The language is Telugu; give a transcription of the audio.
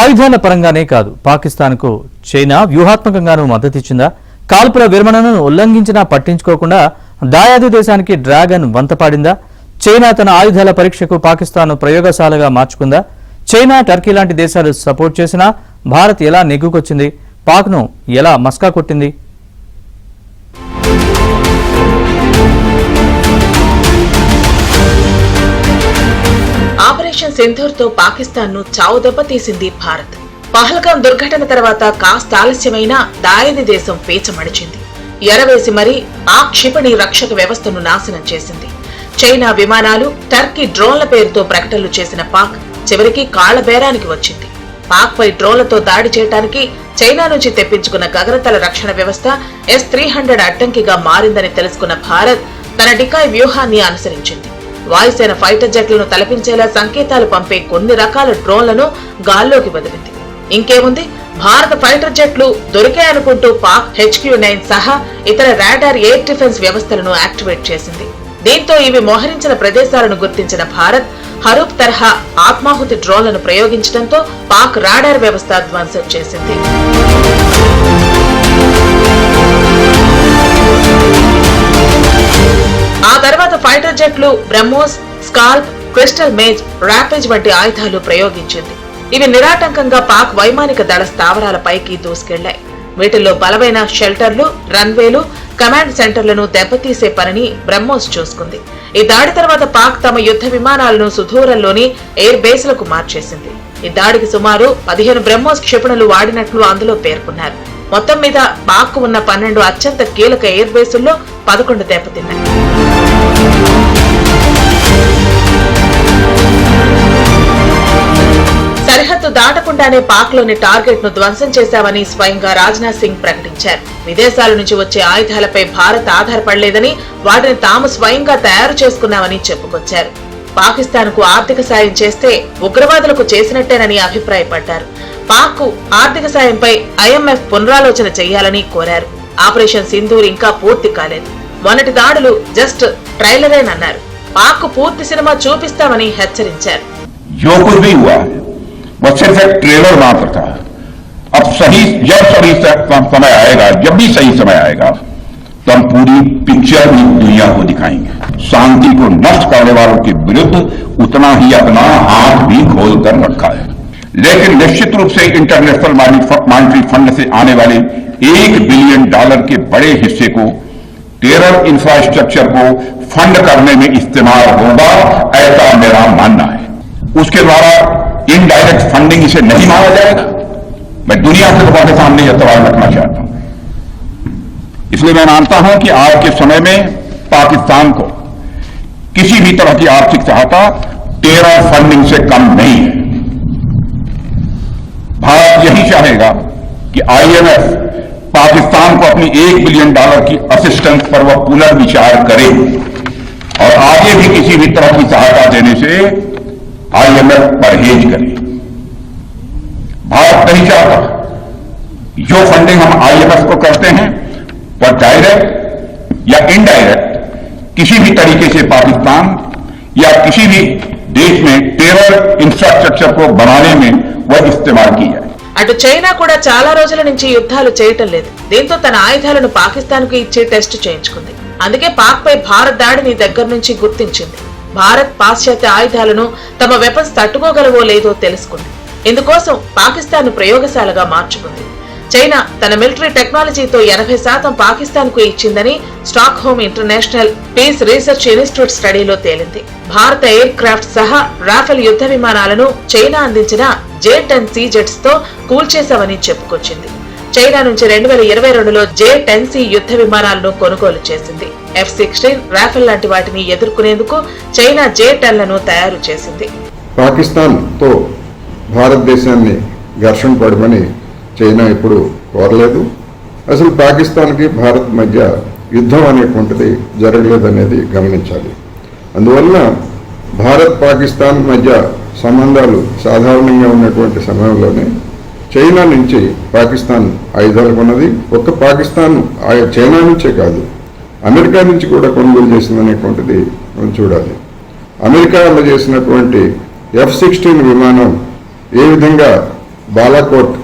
ఆయుధాల పరంగానే కాదు, పాకిస్తాన్కు చైనా వ్యూహాత్మకంగానూ మద్దతిచ్చిందా? కాల్పుల విరమణను ఉల్లంఘించినా పట్టించుకోకుండా దాయాది దేశానికి డ్రాగన్ వంతపాడిందా? చైనా తన ఆయుధాల పరీక్షకు పాకిస్తాన్ను ప్రయోగశాలగా మార్చుకుందా? చైనా, టర్కీ లాంటి దేశాలు సపోర్ట్ చేసినా భారత్ ఎలా నెగ్గుకొచ్చింది? పాక్ను ఎలా మస్కా కొట్టింది? ఆపరేషన్ సింధూర్తో పాకిస్తాన్ను చావు దెబ్బతీసింది భారత్. పహల్గాం దుర్ఘటన తర్వాత కాస్త ఆలస్యమైన దాయాది దేశం పేచమడిచింది. ఎరవేసి మరీ ఆ క్షిపణి రక్షక వ్యవస్థను నాశనం చేసింది. చైనా విమానాలు, టర్కీ డ్రోన్ల పేరుతో ప్రకటనలు చేసిన పాక్ చివరికి కాళ్ల బేరానికి వచ్చింది. పాక్ పై డ్రోన్లతో దాడి చేయడానికి చైనా నుంచి తెప్పించుకున్న గగనతల రక్షణ వ్యవస్థ S-300 అడ్డంకిగా మారిందని తెలుసుకున్న భారత్ తన డికాయ్ వ్యూహాన్ని అనుసరించింది. వాయుసేన ఫైటర్ జెట్లను తలపించేలా సంకేతాలు పంపే కొన్ని రకాల డ్రోన్లను గాల్లోకి వదిలింది. ఇంకేముంది, భారత ఫైటర్ జెట్లు దొరికాయనుకుంటూ పాక్ HQ-9 సహా ఇతర రాడార్ ఎయిర్ డిఫెన్స్ వ్యవస్థలను యాక్టివేట్ చేసింది. దీంతో ఇవి మోహరించిన ప్రదేశాలను గుర్తించిన భారత్ హరూప్ తరహా ఆత్మాహుతి డ్రోన్లను ప్రయోగించడంతో పాక్ రాడార్ వ్యవస్థ ధ్వంసం చేసింది. ఆ తర్వాత ఫైటర్ జెట్లు BrahMos, SCALP, Crystal Maze, Rampage వంటి ఆయుధాలు ప్రయోగించింది. ఇవి నిరాటంకంగా పాక్ వైమానిక దళ స్థావరాలపైకి దూసుకెళ్లాయి. వీటిల్లో బలమైన షెల్టర్లు, రన్వేలు, కమాండ్ సెంటర్లను దెబ్బతీసే పనిని బ్రహ్మోస్ చూసుకుంది. ఈ దాడి తర్వాత పాక్ తమ యుద్ధ విమానాలను సుదూరంలోని ఎయిర్ బేస్లకు మార్చేసింది. ఈ దాడికి సుమారు 15 బ్రహ్మోస్ క్షిపణులు వాడినట్లు అందులో పేర్కొన్నారు. మొత్తం మీద పాక్ ఉన్న 12 అత్యంత కీలక ఎయిర్ బేసుల్లో 11 దెబ్బతిన్నాయి. సరిహద్దు దాటకుండానే పాక్ లోని టార్గెట్ ను ధ్వంసం చేశామని స్వయంగా రాజ్నాథ్ సింగ్ ప్రకటించారు. విదేశాల నుంచి వచ్చే ఆయుధాలపై భారత్ ఆధారపడలేదని, వాటిని తాము స్వయంగా తయారు చేసుకున్నామని చెప్పుకొచ్చారు. పాకిస్తాన్ కు ఆర్థిక సాయం చేస్తే ఉగ్రవాదులకు చేసినట్టేనని అభిప్రాయపడ్డారు. పాక్ కు ఆర్థిక సాయంపై IMF పునరాలోచన చేయాలని కోరారు. ఆపరేషన్ సింధూర్ ఇంకా పూర్తి కాలేదు. మొన్నటి దాడులు జస్ట్ ట్రైలరేనన్నారు. పాక్ కు పూర్తి సినిమా చూపిస్తామని హెచ్చరించారు. वो सिर्फ एक ट्रेलर मात्र था। अब जब सही समय आएगा, जब भी सही समय आएगा, तो हम पूरी पिक्चर भी दुनिया को दिखाएंगे। शांति को नष्ट करने वालों के विरुद्ध उतना ही अपना हाथ भी खोल कर रखा है। लेकिन निश्चित रूप से इंटरनेशनल मॉनिटरी फंड से आने वाले $1 बिलियन के बड़े हिस्से को टेरर इंफ्रास्ट्रक्चर को फंड करने में इस्तेमाल होगा, ऐसा मेरा मानना है। उसके द्वारा इनडायरेक्ट फंडिंग इसे नहीं माना जाएगा। मैं दुनिया के लोगों के सामने यह सवाल रखना चाहता हूं। इसलिए मैं मानता हूं कि आज के समय में पाकिस्तान को किसी भी तरह की आर्थिक सहायता टेरर फंडिंग से कम नहीं है। भारत यही चाहेगा कि IMF पाकिस्तान को अपनी $1 बिलियन की असिस्टेंस पर वह पुनर्विचार करे और आगे भी किसी भी तरह की सहायता देने से IMF परहेज करे। भारत नहीं चाहता जो फंडिंग हम IMF को करते हैं वह डायरेक्ट या इनडायरेक्ट किसी भी तरीके से पाकिस्तान या किसी भी देश में टेरर इंफ्रास्ट्रक्चर को बनाने में वह इस्तेमाल की जाए। అటు చైనా కూడా చాలా రోజుల నుంచి యుద్ధాలు చేయటం లేదు. దీంతో తన ఆయుధాలను పాకిస్తాన్ కు ఇచ్చి టెస్ట్ చేయించుకుంది. అందుకే పాక్ పై భారత్ దాడిని దగ్గర నుంచి గుర్తించింది. భారత్ పాశ్చాత్య ఆయుధాలను తమ వెపన్స్ తట్టుకోగలవో లేదో తెలుసుకుంది. ఇందుకోసం పాకిస్తాన్ ను ప్రయోగశాలగా మార్చుకుంది. చైనా తన మిలిటరీ టెక్నాలజీతో 80% పాకిస్తాన్ కు ఇచ్చిందని Stockholm International Peace Research Institute స్టడీలో తేలింది. భారత ఎయిర్ క్రాఫ్ట్ సహా రాఫెల్ యుద్ధ విమానాలను చైనా అందించిన J-10C జెట్స్ తో కూల్చేశామని చెప్పుకొచ్చింది. చైనా నుంచి 2022లో J-10C యుద్ధ విమానాలను కొనుగోలు చేసింది. F-16, రాఫెల్ లాంటి వాటిని ఎదుర్కొనేందుకు చైనా J-10లను తయారు చేసింది. పాకిస్తాన్ తో భారతదేశాన్ని ఘర్షణ పడమని చైనా ఎప్పుడు కోరలేదు. అసలు పాకిస్తాన్కి భారత్ మధ్య యుద్ధం అనేటువంటిది జరగలేదనేది గమనించాలి. అందువలన భారత్ పాకిస్తాన్ మధ్య సంబంధాలు సాధారణంగా ఉన్నటువంటి సమయంలోనే చైనా నుంచి పాకిస్తాన్ ఆయుధాలు కొన్నది. ఒక్క పాకిస్తాన్ చైనా నుంచే కాదు, అమెరికా నుంచి కూడా కొనుగోలు చేసిందనేటువంటిది మనం చూడాలి. అమెరికా వల్ల చేసినటువంటి F-16 విమానం ఏ విధంగా బాలాకోట్